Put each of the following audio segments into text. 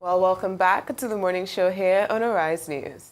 Well, welcome back to the morning show here on Arise News.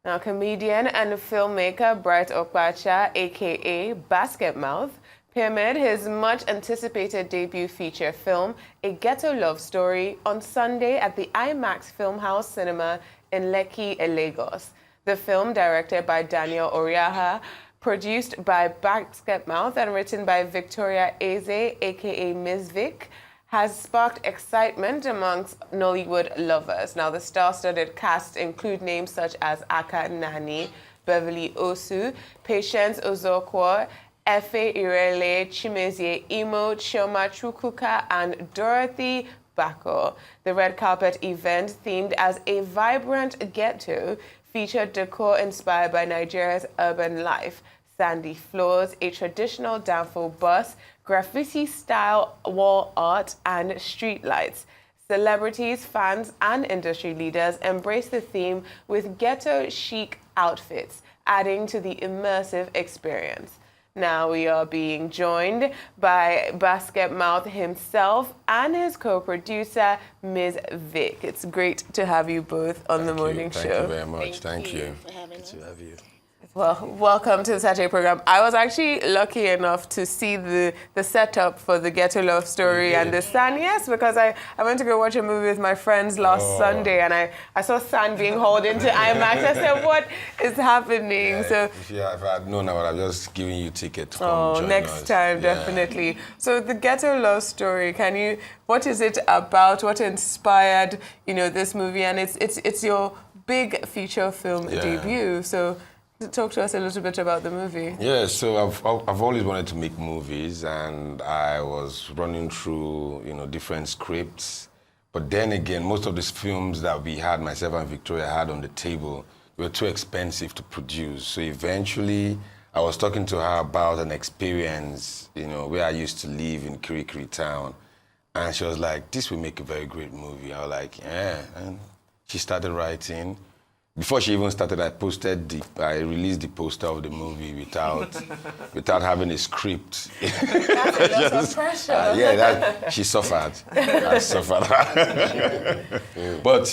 Now, comedian and filmmaker Bright Okpacha, a.k.a. Basketmouth, premiered his much-anticipated debut feature film, A Ghetto Love Story, on Sunday at the IMAX Filmhouse Cinema in Lekki, Lagos. The film, directed by Daniel Oriaha, produced by Basketmouth and written by Victoria Eze, a.k.a. Mizvick, has sparked excitement amongst Nollywood lovers. Now, the star-studded cast include names such as Aka Nani, Beverly Osu, Patience Ozokwo, Efe Irele, Chimezie Imo, Chioma Chukwuka, and Dorothy Bako. The red carpet event, themed as a vibrant ghetto, featured decor inspired by Nigeria's urban life, sandy floors, a traditional danfo bus, graffiti-style wall art, and street lights. Celebrities, fans, and industry leaders embrace the theme with ghetto chic outfits, adding to the immersive experience. Now we are being joined by Basketmouth himself and his co-producer, Mizvick. It's great to have you both on the morning show. Thank you very much. Thank you for having us. Good to have you. Well, welcome to the Saturday program. I was actually lucky enough to see the setup for the Ghetto Love Story and the San, yes, because I went to go watch a movie with my friends last Sunday, and I saw San being hauled into IMAX. I said, what is happening? Yeah, so if I had known, I would have just given you a ticket to come join next us. time, definitely. So the Ghetto Love Story, what is it about? What inspired, this movie? And it's your big feature film debut, so talk to us a little bit about the movie. Yeah, so I've always wanted to make movies, and I was running through different scripts. But then again, most of these films that we had, myself and Victoria had on the table, were too expensive to produce. So eventually, I was talking to her about an experience, where I used to live in Kirikiri town, and she was like, "This will make a very great movie." I was like, "Yeah," and she started writing. Before she even started, I released the poster of the movie without having a script. That's a lot of pressure. She suffered. I suffered. But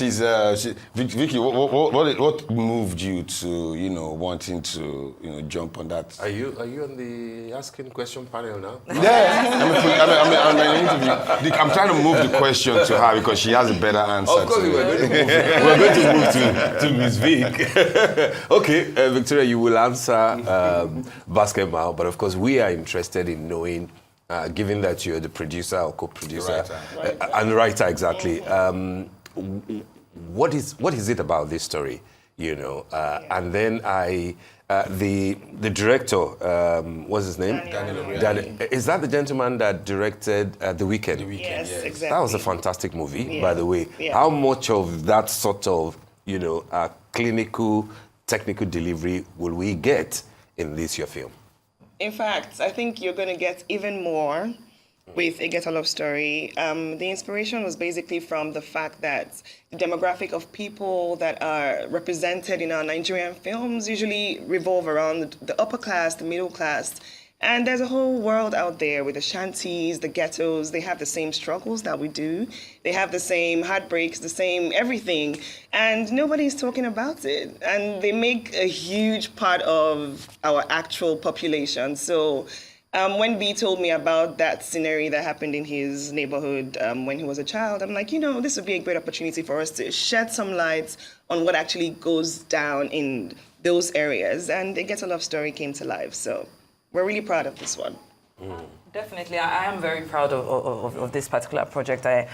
Vicky, what moved you to, wanting to, jump on that? Are you on the asking question panel now? Yeah, I'm in an interview. I'm trying to move the question to her because she has a better answer. Of course, we're going to move to Mizvick. Okay, Victoria, you will answer Basketmouth, but of course we are interested in knowing, given that you're the producer or co-producer and writer, exactly. What is it about this story? And then the director, what's his name? Daniel. Is that the gentleman that directed The Weeknd? Yes, exactly. That was a fantastic movie, by the way. Yeah. How much of that sort of, clinical, technical delivery will we get in this your film? In fact, I think you're going to get even more with A Ghetto Love Story. The inspiration was basically from the fact that the demographic of people that are represented in our Nigerian films usually revolve around the upper class, the middle class. And there's a whole world out there with the shanties, the ghettos. They have the same struggles that we do. They have the same heartbreaks, the same everything. And nobody's talking about it. And they make a huge part of our actual population. So when B told me about that scenario that happened in his neighborhood when he was a child, I'm like, this would be a great opportunity for us to shed some light on what actually goes down in those areas. And A Ghetto Love Story came to life. So we're really proud of this one. Definitely. I am very proud of this particular project. I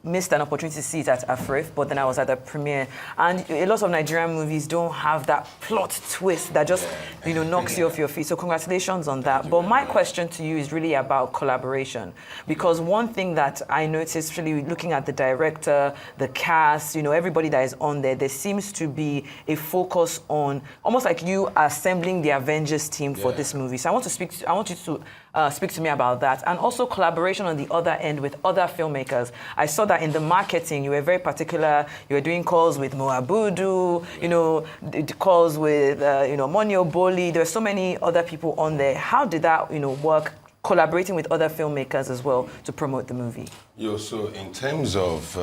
missed an opportunity to see it at AFRIF, but then I was at the premiere. And a lot of Nigerian movies don't have that plot twist that just, knocks you off your feet. So congratulations on that. But my question to you is really about collaboration. Because one thing that I noticed, really looking at the director, the cast, everybody that is on there, there seems to be a focus on almost like you assembling the Avengers team for this movie. So I want you to speak to me about that, and also collaboration on the other end with other filmmakers. I saw that in the marketing, you were very particular. You were doing calls with Moabudu, calls with Moni Oboli. There were so many other people on there. How did that work, collaborating with other filmmakers as well to promote the movie? So in terms of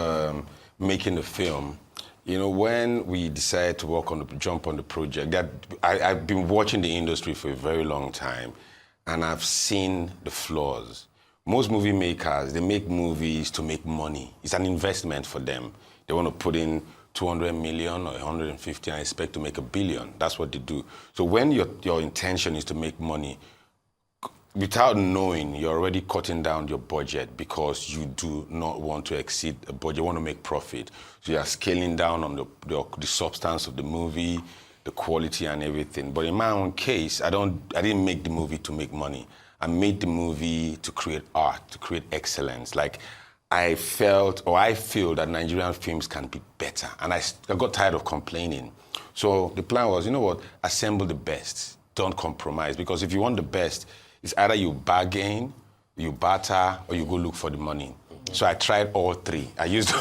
making the film, when we decided to jump on the project, that I've been watching the industry for a very long time, and I've seen the flaws. Most movie makers, they make movies to make money. It's an investment for them. They want to put in 200 million or 150 and expect to make $1 billion. That's what they do. So when your intention is to make money, without knowing, you're already cutting down your budget because you do not want to exceed the budget. You want to make profit. So you're scaling down on the substance of the movie, the quality and everything. But in my own case, I didn't make the movie to make money. I made the movie to create art, to create excellence. Like, I feel that Nigerian films can be better. And I got tired of complaining. So the plan was, assemble the best. Don't compromise. Because if you want the best, it's either you bargain, you barter, or you go look for the money. So I tried all three. I used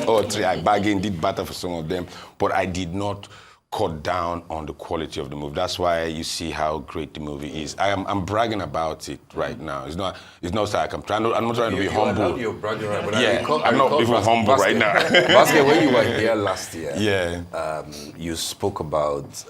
all three. I bargained, did barter for some of them, but I did not cut down on the quality of the movie. That's why you see how great the movie is. I'm bragging about it right now. It's not like I'm not trying to be humble. You're bragging right, but I'm not even humble right now. Basket, when you were here last year, you spoke about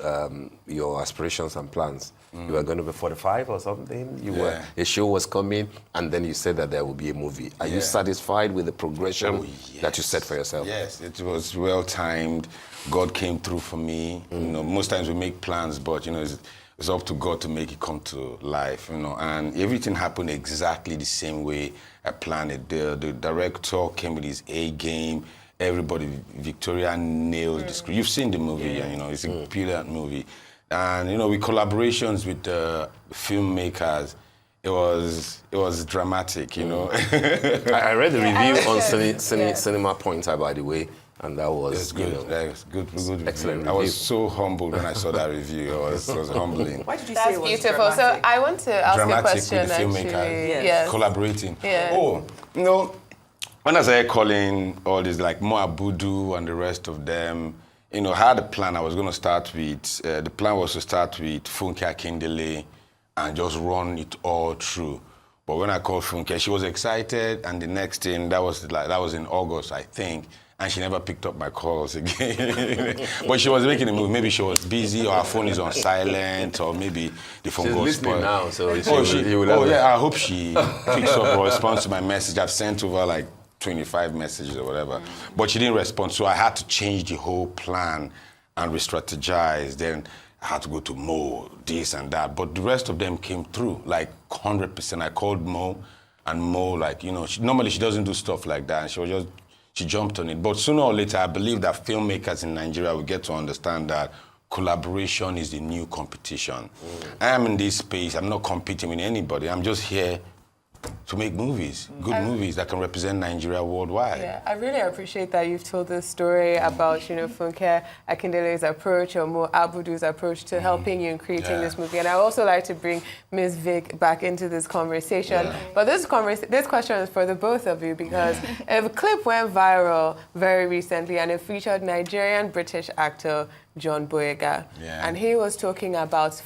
your aspirations and plans. You were going to be 45 or something. A show was coming, and then you said that there would be a movie. Are you satisfied with the progression that you set for yourself? Yes, it was well timed. God came through for me. Most times we make plans, but it's up to God to make it come to life. And everything happened exactly the same way I planned it. The director came with his A game. Everybody, Victoria nailed the script. You've seen the movie, it's a brilliant movie. And with collaborations with the filmmakers, it was dramatic, I read the review on Cinema Pointer, by the way, and that was good. That was good excellent review. I was so humbled when I saw that review. It was humbling. Why did you That's say it was beautiful. dramatic? So I want to ask Dramatic a question, with the actually. filmmakers, Yes. collaborating. Yeah. When I started calling all these like Mo Abudu and the rest of them, I had a plan. I was going to start with, the plan was to start with Funke Akindele and just run it all through. But when I called Funke, she was excited, and the next thing, that was in August, I think, and she never picked up my calls again. But she was making a movie. Maybe she was busy, or her phone is on silent, or maybe the phone goes spoiled. Now, so I hope she picks up or responds to my message. I've sent over like 25 messages or whatever, but she didn't respond. So I had to change the whole plan and re-strategize. Then I had to go to Mo, this and that. But the rest of them came through, like 100%. I called Mo, and Mo, normally she doesn't do stuff like that. And she jumped on it. But sooner or later, I believe that filmmakers in Nigeria will get to understand that collaboration is the new competition. I am in this space. I'm not competing with anybody. I'm just here to make movies, good movies that can represent Nigeria worldwide. Yeah, I really appreciate that you've told this story about, Funke Akindele's approach or Mo Abudu's approach to helping you in creating this movie. And I also like to bring Mizvick back into this conversation. Yeah. But this question is for the both of you because a clip went viral very recently and it featured Nigerian-British actor John Boyega. Yeah. And he was talking about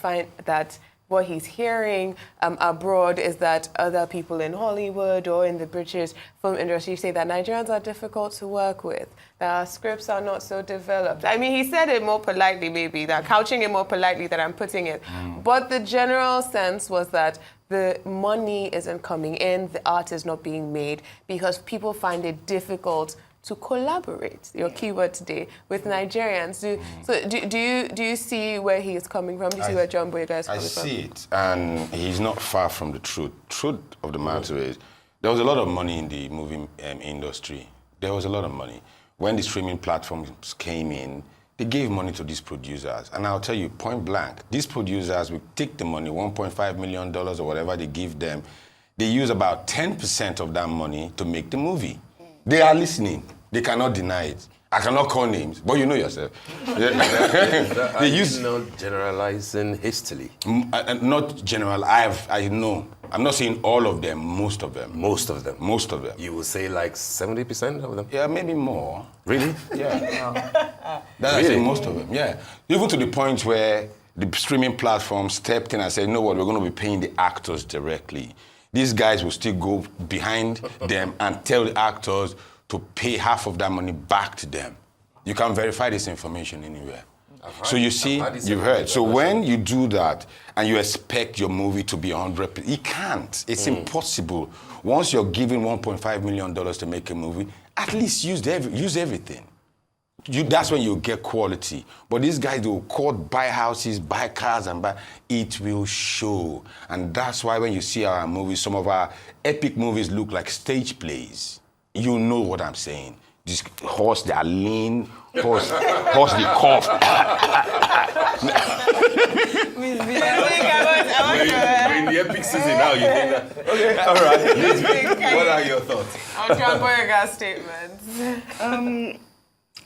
that what he's hearing abroad is that other people in Hollywood or in the British film industry say that Nigerians are difficult to work with, that our scripts are not so developed. I mean, he said it more politely, maybe, that couching it more politely than I'm putting it. But the general sense was that the money isn't coming in, the art is not being made because people find it difficult to collaborate, your keyword today, with Nigerians. Do you see where he is coming from? Do you see where John Boyega is coming from? I see it, and he's not far from the truth. Truth of the matter is, there was a lot of money in the movie industry. There was a lot of money. When the streaming platforms came in, they gave money to these producers. And I'll tell you, point blank, these producers will take the money, $1.5 million or whatever they give them, they use about 10% of that money to make the movie. They are listening. They cannot deny it. I cannot call names, but you know yourself. They use not generalizing hastily. Not general. I know. I'm not saying all of them. Most of them. Most of them. Most of them. You would say like 70% of them. Yeah, maybe more. Really? Yeah. That's really? Most of them. Yeah. Even to the point where the streaming platform stepped in and said, "You know what? We're going to be paying the actors directly." These guys will still go behind them and tell the actors to pay half of that money back to them. You can verify this information anywhere. So you see, you've heard. So when you do that and you expect your movie to be 100%, you can't. It's impossible. Once you're given $1.5 million to make a movie, at least use everything. That's when you get quality. But these guys, they will buy houses, buy cars, and it will show. And that's why when you see our movies, some of our epic movies look like stage plays. You know what I'm saying. This horse, they are lean, horse they cough. We're in the epic season now, you think that? Okay, all right. What are your thoughts? On John Boyega's statements.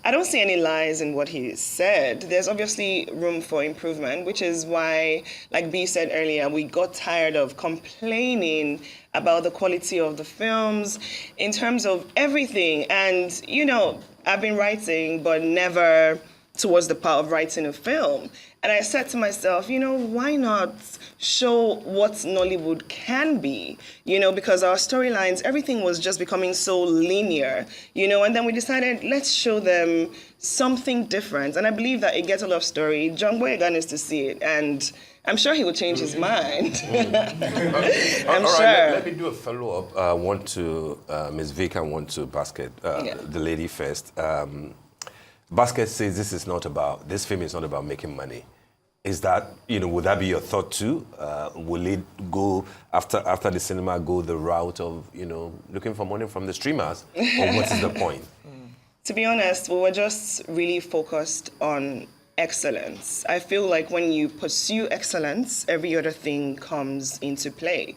I don't see any lies in what he said. There's obviously room for improvement, which is why, like B said earlier, we got tired of complaining about the quality of the films in terms of everything. And, you know, I've been writing, but never towards the part of writing a film. And I said to myself, you know, why not show what Nollywood can be? You know, because our storylines, everything was just becoming so linear, you know, and then we decided, let's show them something different. And I believe that a Ghetto Love Story, John Boyega needs to see it, and I'm sure he will change his mind. I'm all sure. Right, let me do a follow-up. One to Mizvick and one to Basket, the lady first. Basket says this film is not about making money. Is that, you know, would that be your thought too? Will it go, after the cinema, go the route of, you know, looking for money from the streamers? Or what is the point? To be honest, we were just really focused on excellence. I feel like when you pursue excellence, every other thing comes into play.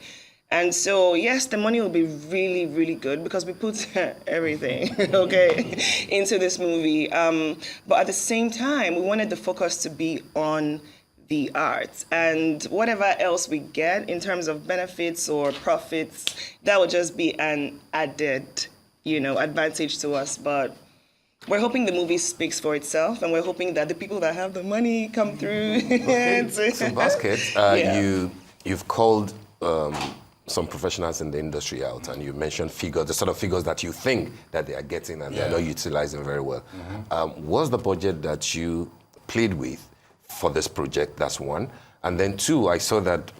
And so, yes, the money will be really, really good because we put everything, okay, into this movie. But at the same time, we wanted the focus to be on the art. And whatever else we get in terms of benefits or profits, that would just be an added, you know, advantage to us. But we're hoping the movie speaks for itself, and we're hoping that the people that have the money come through. Okay. So, Basket, you've called some professionals in the industry out, and you mentioned figures, the sort of figures that you think that they are getting and they're not utilizing very well. What's the budget that you played with for this project? That's one. And then two, I saw that,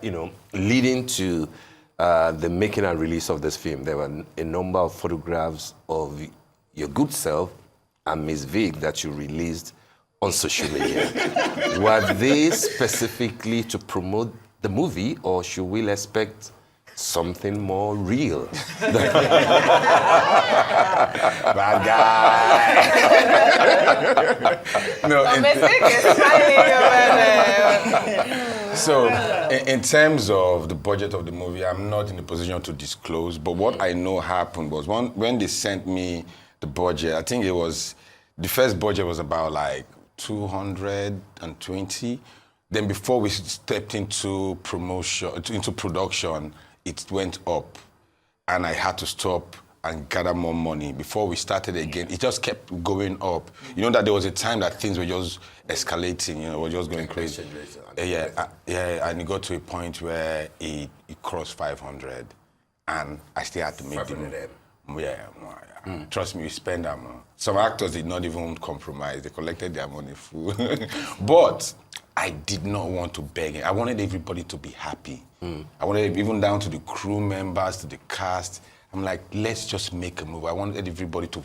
you know, leading to the making and release of this film, there were a number of photographs of your good self and Mizvick that you released on social media. Were they specifically to promote the movie, or should we expect something more real? Bad guy. No, Mizvick is smiling over there. So, in terms of the budget of the movie, I'm not in a position to disclose, but what I know happened was when they sent me the budget, I think the first budget was about like 220. Then before we stepped into production, it went up, and I had to stop and gather more money. Before we started again, it just kept going up. You know that there was a time that things were just escalating, you know, were just going crazy. And it got to a point where it crossed 500, and I still had to make the movie. Trust me, we spend that money. Some actors did not even compromise. They collected their money full. But I did not want to beg it. I wanted everybody to be happy. I wanted, even down to the crew members, to the cast. I'm like, let's just make a movie. I wanted everybody to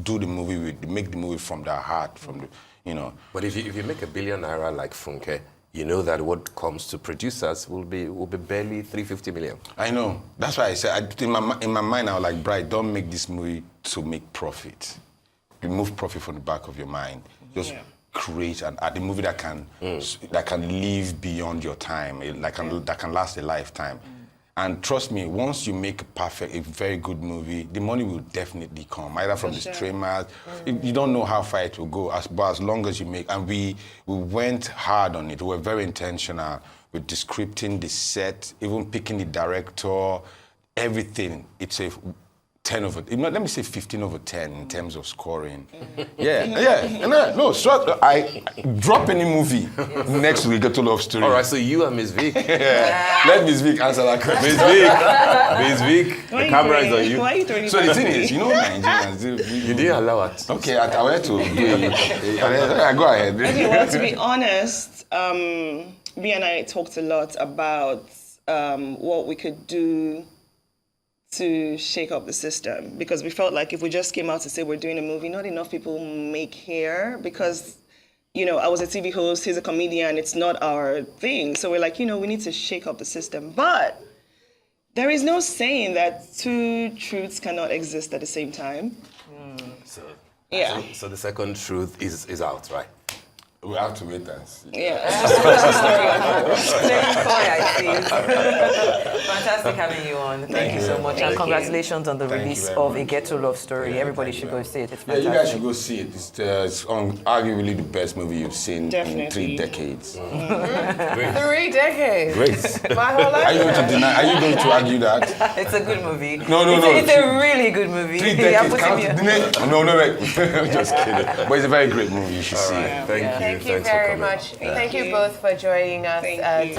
do the movie, make the movie from their heart, from the, you know. But if you make $1 billion like Funke, you know that what comes to producers will be barely 350 million. I know. That's why I said, in my mind, I was like, Bright, don't make this movie to make profit. Remove profit from the back of your mind. Just create a movie that can live beyond your time, that can last a lifetime. And trust me, once you make a very good movie, the money will definitely come, either from the streamers. You don't know how far it will go, but as long as you make, and we went hard on it. We were very intentional with the scripting, the set, even picking the director, everything. 10 over, let me say 15 over 10 in terms of scoring. Yeah. No, I drop any movie next week, Ghetto Love Story. All right, so you and Mizvick. Let Mizvick answer that question. Mizvick, the camera is on you. Why are you throwing it So the back thing at me? is, Nigerians, You didn't allow it. okay, I went to do it. Go ahead. Okay, well, to be honest, B and I talked a lot about what we could do to shake up the system, because we felt like if we just came out to say we're doing a movie, not enough people make hair, because, you know, I was a TV host, he's a comedian, it's not our thing. So we're like, you know, we need to shake up the system. But there is no saying that two truths cannot exist at the same time. Yeah. So the second truth is out, right? We have to wait and see. Yeah. Fantastic having you on. Thank you so much. And congratulations on the Thank you release very of much. A Ghetto Love Story. Everybody should go see it. It's Yeah, fantastic. you guys should go see it. It's arguably the best movie you've seen in Definitely. 3 decades. 3 decades. Great. My whole life. Are you going to deny? Are you going to argue that? It's a good movie. No. It's a really good movie. 3 Yeah, decades. put him here. No, wait. I'm just kidding. But it's a very great movie. You should see it. Thank you. Thank you Thanks for very coming. much. Thank you both for joining us. Thank at you.